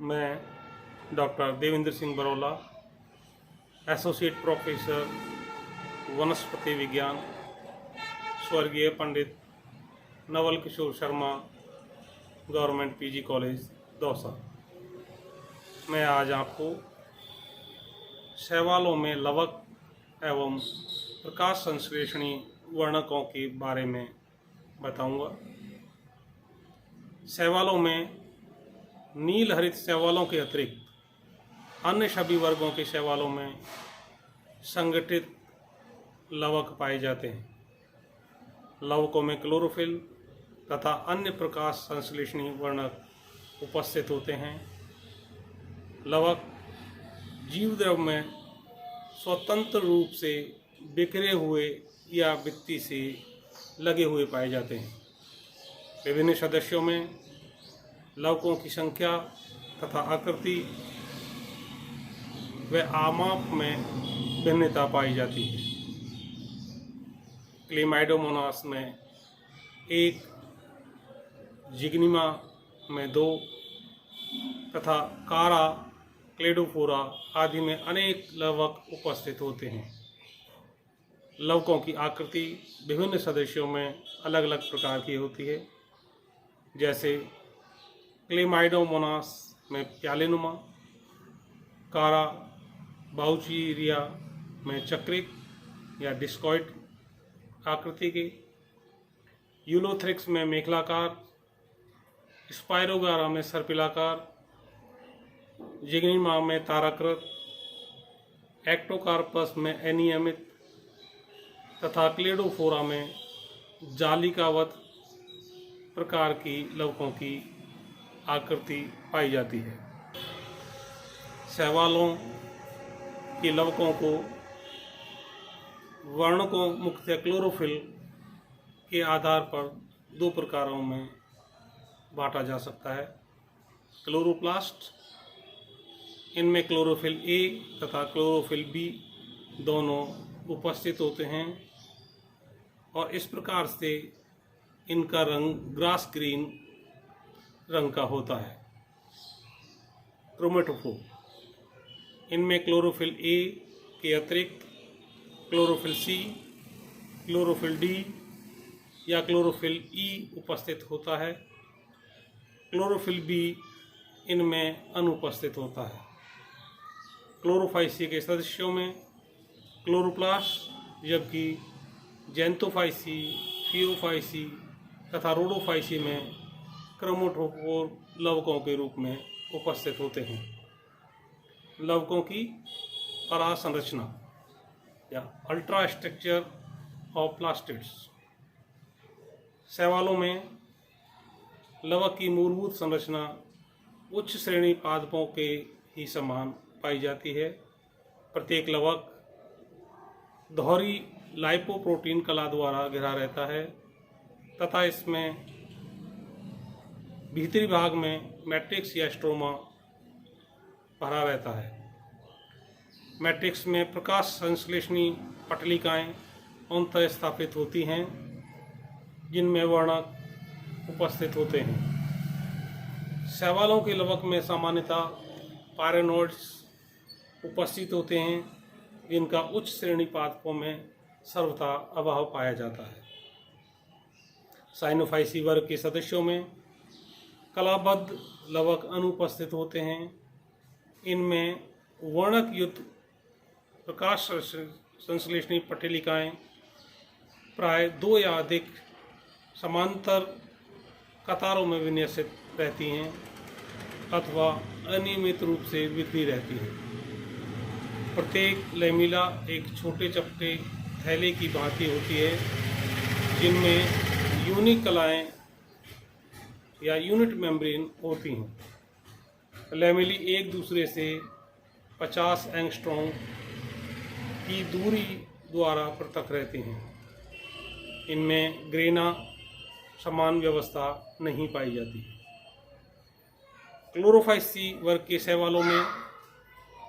मैं doctor Devendra Singh Barola, associate professor वनस्पति विज्ञान, स्वर्गीय Pandit Naval Kishore Sharma government PG college Dausa. मैं आज आपको शैवालों में लवक एवं प्रकाश संश्लेषणी वर्णकों के बारे में बताऊंगा। शैवालों में नील हरित शैवालों के अतिरिक्त अन्य सभी वर्गों के शैवालों में संगठित लवक पाए जाते हैं। लवकों में क्लोरोफिल तथा अन्य प्रकाश संश्लेषणी वर्णक उपस्थित होते हैं। लवक जीवद्रव में स्वतंत्र रूप से बिखरे हुए या भित्ति से लगे हुए पाए जाते हैं। विभिन्न सदस्यों में लवकों की संख्या तथा आकृति व आमाप में भिन्नता पाई जाती है। क्लेमाइडोमोनास में 1, जिग्निमा में 2 तथा कारा, क्लेडोफोरा आदि में अनेक लवक उपस्थित होते हैं। लवकों की आकृति विभिन्न सदस्यों में अलग अलग प्रकार की होती है, जैसे क्लेमाइडोमोनास में प्यालेनुमा, कारा बाउचीरिया में चक्रिक या डिस्कॉइड आकृति के, यूलोथ्रिक्स में मेखलाकार, स्पाइरोगारा में सर्पिलाकार, जिग्निमा में ताराकृत, एक्टोकार्पस में अनियमित तथा क्लेडोफोरा में जालिकावत प्रकार की लवकों की आकृति पाई जाती है। शैवालों की लवकों को वर्णकों मुख्यतः क्लोरोफिल के आधार पर 2 प्रकारों में बांटा जा सकता है। क्लोरोप्लास्ट, इनमें क्लोरोफिल ए तथा क्लोरोफिल बी दोनों उपस्थित होते हैं और इस प्रकार से इनका रंग ग्रास ग्रीन रंग का होता है। क्रोमेटोफोर, इनमें क्लोरोफिल ए के अतिरिक्त क्लोरोफिल सी, क्लोरोफिल डी या क्लोरोफिल ई उपस्थित होता है। क्लोरोफिल बी इनमें अनुपस्थित होता है। क्लोरोफाइसी के सदस्यों में क्लोरोप्लास्ट, जबकि जेंथोफाइसी, फियोफाइसी तथा रोडोफाइसी में क्रोमेटोफोर लवकों के रूप में उपस्थित होते हैं। लवकों की पराह संरचना या अल्ट्रा स्ट्रक्चर ऑफ प्लास्टिड्स। शैवालों में लवक की मूलभूत संरचना उच्च श्रेणी पादपों के ही समान पाई जाती है। प्रत्येक लवक दोहरी लाइपोप्रोटीन कला द्वारा घिरा रहता है तथा इसमें भीतरी भाग में मैट्रिक्स या स्ट्रोमा भरा रहता है। मैट्रिक्स में प्रकाश संश्लेषणी पटलिकाएं अंतः स्थापित होती हैं, जिनमें वर्णक उपस्थित होते हैं। शैवालों के लवक में सामान्यतः पायरेनोइड्स उपस्थित होते हैं, जिनका उच्च श्रेणी पादपों में सर्वथा अभाव पाया जाता है। साइनोफाइसी वर्ग के सदस्यों में कलाबद्ध लवक अनुपस्थित होते हैं। इनमें वर्णक युक्त प्रकाश संश्लेषणी पटलिकाएं प्राय 2 या अधिक समांतर कतारों में विन्यसित रहती हैं अथवा अनियमित रूप से बिखरी रहती हैं। प्रत्येक लैमिला एक छोटे चपटे थैले की भांति होती है, जिनमें यूनिक कलाएं या यूनिट मेम्ब्रेन होती हैं। लैमेली एक दूसरे से 50 एंगस्ट्रॉम की दूरी द्वारा पृथक रहते हैं। इनमें ग्रेना समान व्यवस्था नहीं पाई जाती। क्लोरोफाइसी वर्ग के शैवालों में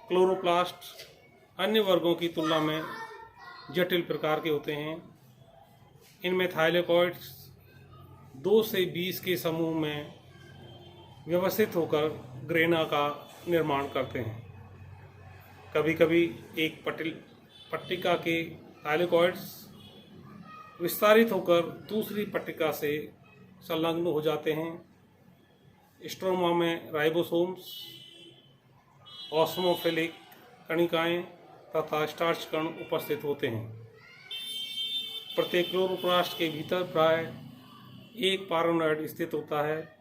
क्लोरोप्लास्ट अन्य वर्गों की तुलना में जटिल प्रकार के होते हैं। इनमें थाइलेकॉइड्स 2 से 20 के समूह में व्यवस्थित होकर ग्रेना का निर्माण करते हैं। कभी कभी एक पट्टिका के थाइलेकॉइड्स विस्तारित होकर दूसरी पट्टिका से संलग्न हो जाते हैं। स्ट्रोमा में राइबोसोम्स, ऑस्मोफिलिक कणिकाएं तथा स्टार्च कण उपस्थित होते हैं। प्रत्येक क्लोरोप्लास्ट के भीतर प्राय एक पारानॉइड स्थित होता है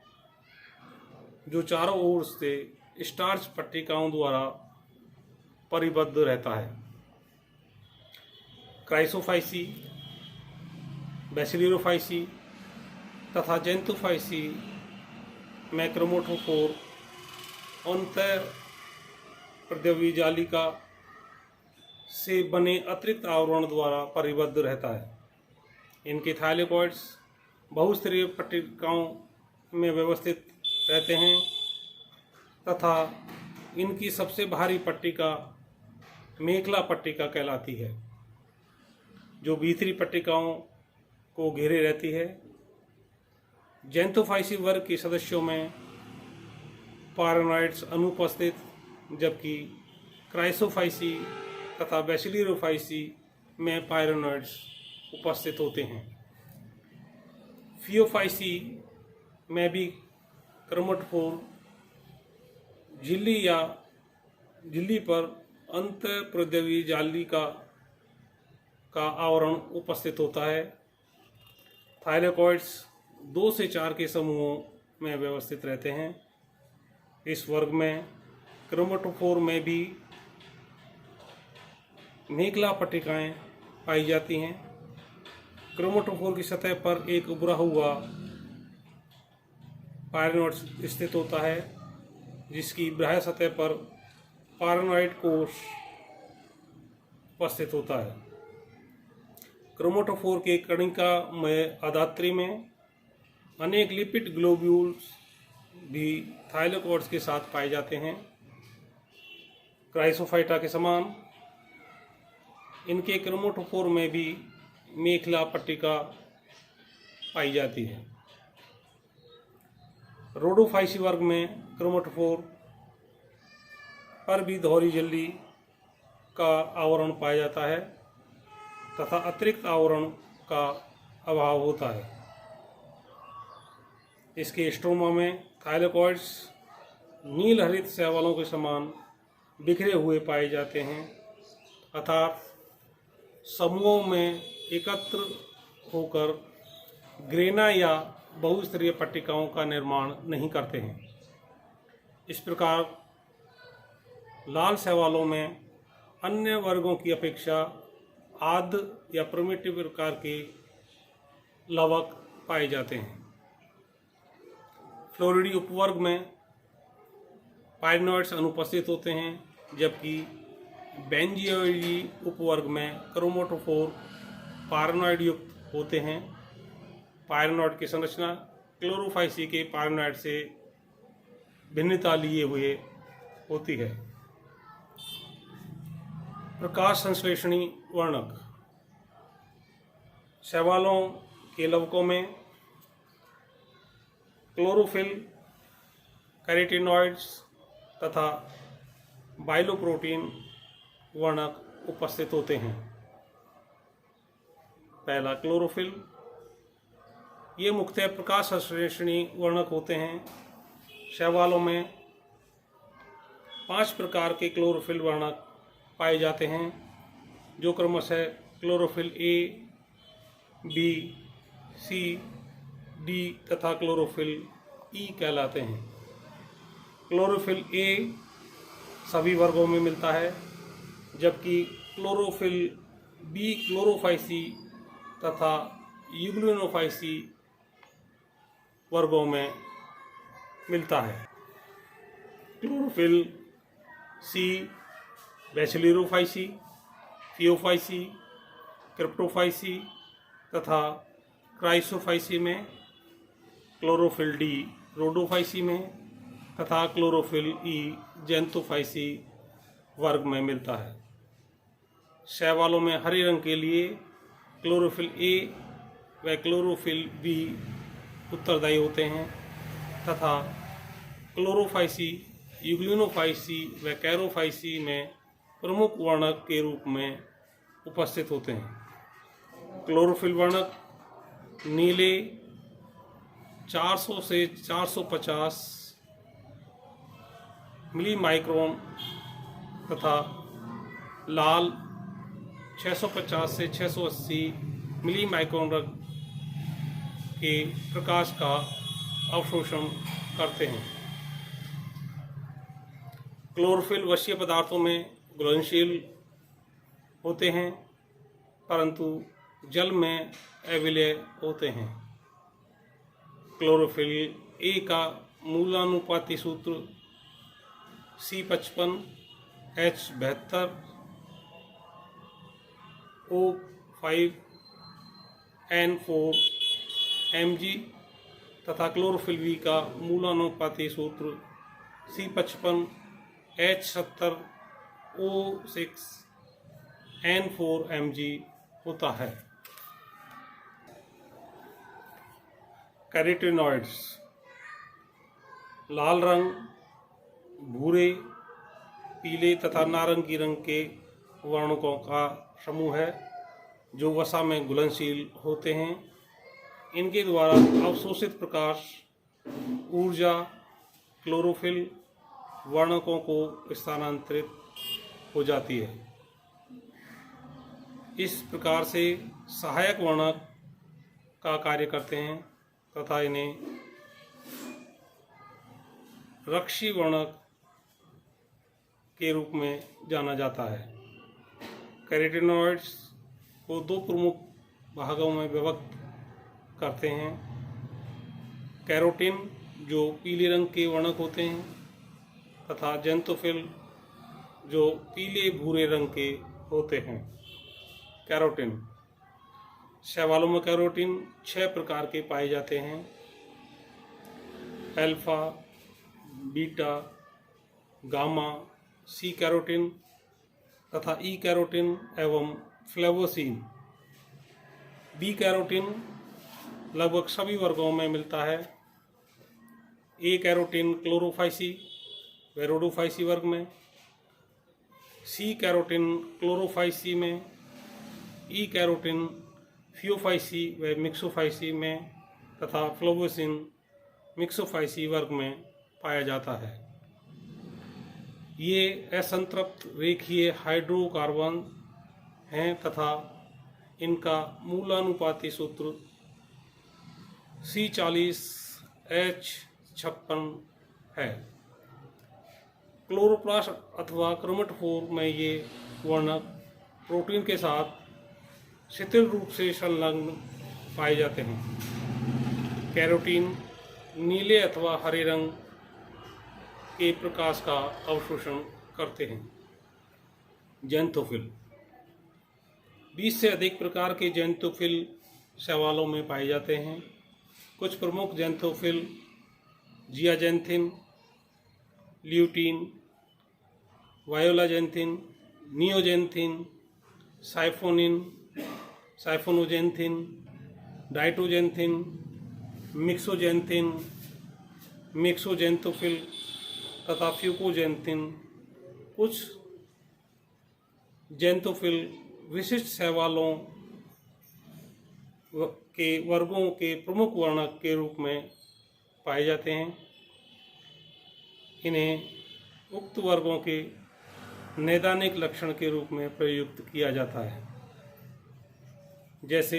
जो चारों ओर से स्टार्च पट्टिकाओं द्वारा परिबद्ध रहता है। क्राइसोफाइसी, बैसिलियोफाइसी तथा जेंतोफाइसी में क्रोमेटोफोर अंतःप्रद्रव्य जालिका से बने अतिरिक्त आवरण द्वारा परिबद्ध रहता है। इनके थाइलेकॉइड्स बहुस्तरीय पट्टिकाओं में व्यवस्थित रहते हैं तथा इनकी सबसे बाहरी पट्टिका मेखला पट्टिका कहलाती है, जो भीतरी पट्टिकाओं को घेरे रहती है। जेंतोफाइसी वर्ग के सदस्यों में पारानॉइड्स अनुपस्थित, जबकि क्राइसोफाइसी तथा बैसिलियोफाइसी में पारानॉइड्स उपस्थित होते हैं। फियोफाइसी में भी क्रोमेटोफोर झिल्ली पर अंतःप्रद्रव्य जालिका का आवरण उपस्थित होता है। थाइलेकॉइड्स 2 से 4 के समूहों में व्यवस्थित रहते हैं। इस वर्ग में क्रोमेटोफोर में भी मेखला पट्टिकाएं पाई जाती हैं। क्रोमेटोफोर की सतह पर एक उभरा हुआ पारानॉइड स्थित होता है, जिसकी बाह्य सतह पर पारानॉइड कोश उपस्थित होता है। क्रोमेटोफोर के कणिका में अदात्री में अनेक लिपिड ग्लोब्यूल्स भी थाइलेकॉइड्स के साथ पाए जाते हैं। क्राइसोफाइटा के समान इनके क्रोमेटोफोर में भी मेखला पट्टिका पाई जाती है। रोडोफाइसी वर्ग में क्रोमेटोफोर पर भी दोहरी झिल्ली का आवरण पाया जाता है तथा अतिरिक्त आवरण का अभाव होता है। इसके स्ट्रोमा में थाइलेकॉइड्स नील हरित शैवालों के समान बिखरे हुए पाए जाते हैं, अर्थात समूहों में एकत्र होकर ग्रेना या बहुस्तरीय पट्टिकाओं का निर्माण नहीं करते हैं। इस प्रकार लाल शैवालों में अन्य वर्गों की अपेक्षा आर्द्र या प्रिमिटिव प्रकार के लवक पाए जाते हैं। फ्लोरिडी उपवर्ग में पायरिनॉइड्स अनुपस्थित होते हैं, जबकि बेंजियोइडी उपवर्ग में क्रोमेटोफोर पारानॉइड युक्त होते हैं। पारानॉइड की संरचना क्लोरोफाइसी के पारानॉइड से भिन्नता लिए हुए होती है। प्रकाश संश्लेषणी वर्णक शैवालों के लवकों में क्लोरोफिल, कैरोटीनॉइड्स तथा बाइलोप्रोटीन वर्णक उपस्थित होते हैं। पहला क्लोरोफिल, ये मुख्यतः प्रकाश संश्लेषणी वर्णक होते हैं। शैवालों में 5 प्रकार के क्लोरोफिल वर्णक पाए जाते हैं, जो क्रमशः chlorophyll A, B, C, D तथा क्लोरोफिल ई कहलाते हैं। क्लोरोफिल ए सभी वर्गों में मिलता है, जबकि क्लोरोफिल बी क्लोरोफाइसी तथा यूग्लिनोफाइसी वर्गों में मिलता है। क्लोरोफिल सी बैसिलियोफाइसी, फियोफाइसी, क्रिप्टोफाइसी तथा क्राइसोफाइसी में, क्लोरोफिल डी रोडोफाइसी में तथा क्लोरोफिल ई जेंतोफाइसी वर्ग में मिलता है। शैवालों में हरे रंग के लिए क्लोरोफिल ए व क्लोरोफिल बी उत्तरदायी होते हैं तथा क्लोरोफाइसी, यूग्लिनोफाइसी व कैरोफाइसी में प्रमुख वर्णक के रूप में उपस्थित होते हैं। क्लोरोफिल वर्णक नीले 400 से 450 मिली माइक्रोन तथा लाल 650 से 680 मिली माइक्रोन के प्रकाश का अवशोषण करते हैं। क्लोरोफिल वशीय पदार्थों में घुलनशील होते हैं, परंतु जल में अविलेय होते हैं। क्लोरोफिल ए का मूलानुपाती सूत्र C55 H72 O5 N4 Mg तथा क्लोरोफिल बी का मूलानुपाती सूत्र C55 H70 O6 N4 Mg होता है। कैरोटीनॉइड्स लाल रंग, भूरे, पीले तथा नारंगी रंग के वर्णकों का समूह है जो वसा में घुलनशील होते हैं। इनके द्वारा अवशोषित प्रकाश ऊर्जा क्लोरोफिल वर्णकों को स्थानांतरित हो जाती है। इस प्रकार से सहायक वर्णक का कार्य करते हैं तथा इन्हें रक्षी वर्णक के रूप में जाना जाता है। कैरोटीनॉइड्स को दो प्रमुख भागों में विभक्त करते हैं। कैरोटीन जो पीले रंग के वर्णक होते हैं तथा ज़ैंथोफिल जो पीले भूरे रंग के होते हैं। कैरोटीन शैवालों में कैरोटीन 6 प्रकार के पाए जाते हैं। अल्फा, बीटा, गामा, सी कैरोटीन तथा ई कैरोटीन एवं फ्लेवोसीन। बी कैरोटीन लगभग सभी वर्गों में मिलता है। ए कैरोटीन क्लोरोफाइसी व रोडोफाइसी वर्ग में, सी कैरोटीन क्लोरोफाइसी में, ई कैरोटीन फियोफाइसी व मिक्सोफाइसी में तथा फ्लोवोसिन मिक्सोफाइसी वर्ग में पाया जाता है। ये असंतृप्त रेखीय हाइड्रोकार्बन हैं तथा इनका मूलानुपाती सूत्र C40 H56 है। क्लोरोप्लास्ट अथवा क्रोमेटोफोर में ये वर्णक प्रोटीन के साथ शिथिल रूप से संलग्न पाए जाते हैं। कैरोटीन नीले अथवा हरे रंग के प्रकाश का अवशोषण करते हैं। ज़ैंथोफिल 20 से अधिक प्रकार के ज़ैंथोफिल शैवालों में पाए जाते हैं। कुछ प्रमुख ज़ैंथोफिल जियाज़ैंथिन, ल्यूटीन, वायोलाज़ैंथिन, नियोज़ैंथिन, साइफोनिन, साइफोनोज़ैंथिन, डाइटोज़ैंथिन, मिक्सोज़ैंथिन, मिक्सोज़ैंथोफिल तथा फ्यूकोज़ैंथिन। कुछ ज़ैंथोफिल विशिष्ट शैवालों के वर्गों के प्रमुख वर्णक के रूप में पाए जाते हैं। इन्हें उक्त वर्गों के नैदानिक लक्षण के रूप में प्रयुक्त किया जाता है। जैसे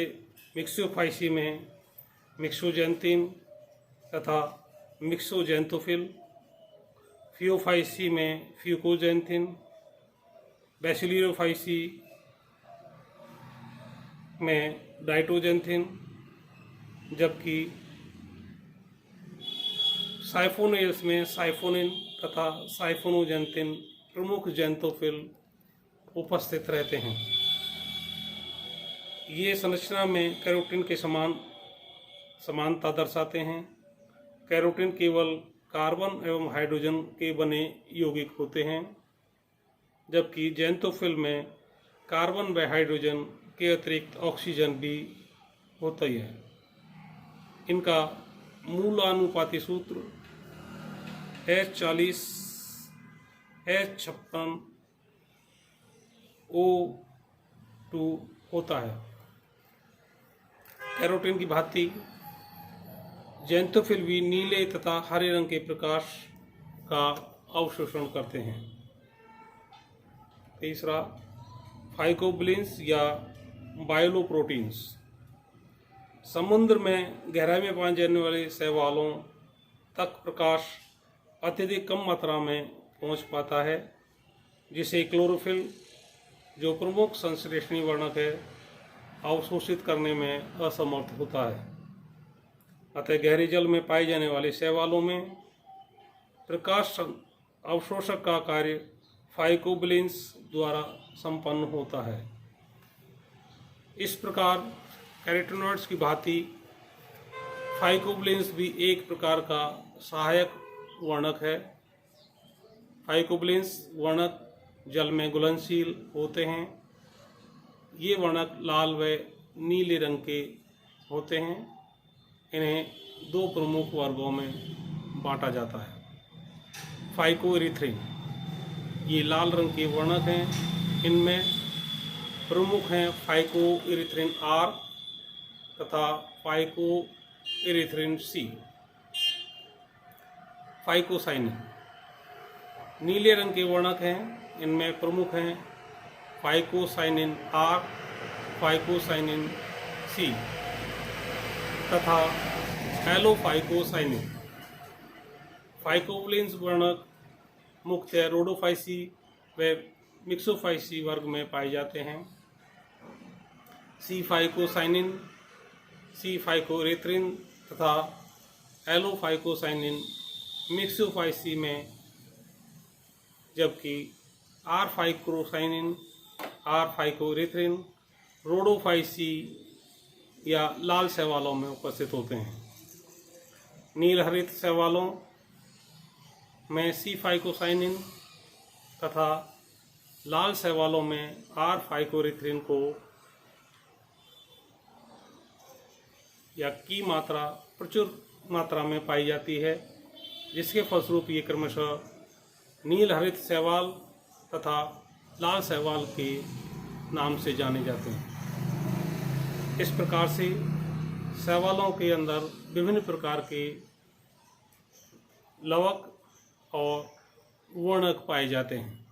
मिक्सोफाइसी में मिक्सोज़ैंथिन तथा मिक्सोज़ैंथोफिल, फियोफाइसी में फ्यूकोज़ैंथिन, बैसिलियोफाइसी में डाइटोज़ैंथिन, जबकि साइफोनियस में साइफोनिन तथा साइफोनोज़ैंथिन प्रमुख ज़ैंथोफिल उपस्थित रहते हैं। ये संरचना में कैरोटीन के समानता दर्शाते हैं। कैरोटीन केवल कार्बन एवं हाइड्रोजन के बने यौगिक होते हैं, जबकि ज़ैंथोफिल में कार्बन व हाइड्रोजन के अतिरिक्त ऑक्सीजन भी होता ही है। इनका मूलानुपाती सूत्र H40, H56, O2 होता है। कैरोटीन की भांति ज़ैंथोफिल भी नीले तथा हरे रंग के प्रकाश का अवशोषण करते हैं। तीसरा, फाइकोबिलिन्स या बायोलोप्रोटीन्स। समुद्र में गहराई में पाए जाने वाले शैवालों तक प्रकाश अत्यधिक कम मात्रा में पहुंच पाता है, जिसे क्लोरोफिल, जो प्रमुख संश्लेषणी वर्णक है, अवशोषित करने में असमर्थ होता है। अतः गहरे जल में पाए जाने वाले शैवालों में प्रकाश अवशोषक का कार्य फाइकोबिलिन्स द्वारा संपन्न होता है। इस प्रकार कैरोटीनॉइड्स की भांति फाइकोबिलिन्स भी एक प्रकार का सहायक वर्णक है। फाइकोबिलिन्स वर्णक जल में घुलनशील होते हैं। ये वर्णक लाल व नीले रंग के होते हैं। इन्हें दो प्रमुख वर्गों में बांटा जाता है। फाइकोएरिथ्रिन, ये लाल रंग के वर्णक हैं। इनमें प्रमुख हैं फाइकोएरिथ्रिन आर तथा फाइकोएरिथ्रिन सी। फाइकोसाइनिन, नीले रंग के वर्णक हैं। इनमें प्रमुख हैं फाइकोसाइनिन आर, फाइकोसाइनिन सी तथा एलोफाइकोसाइनिन। फाइकोबिलिन्स वर्णक मुख्यतः रोडोफाइसी व मिक्सोफाइसी वर्ग में पाए जाते हैं। सी फाइकोसाइनिन, सी फाइकोएरिथ्रिन तथा एलोफाइकोसाइनिन मिक्सोफाइसी में, जबकि are phycocyanin, are phycoerythrin Rhodophyceae या लाल शैवालों में उपस्थित होते हैं। नील हरित शैवालों में सी फाइकोसाइनिन तथा लाल शैवालों में आर फाइकोएरिथ्रिन को या की मात्रा प्रचुर मात्रा में पाई जाती है, जिसके फलस्वरूप ये क्रमशः नील हरित शैवाल तथा लाल शैवाल के नाम से जाने जाते हैं। इस प्रकार से शैवालों के अंदर विभिन्न प्रकार के लवक और वर्णक पाए जाते हैं।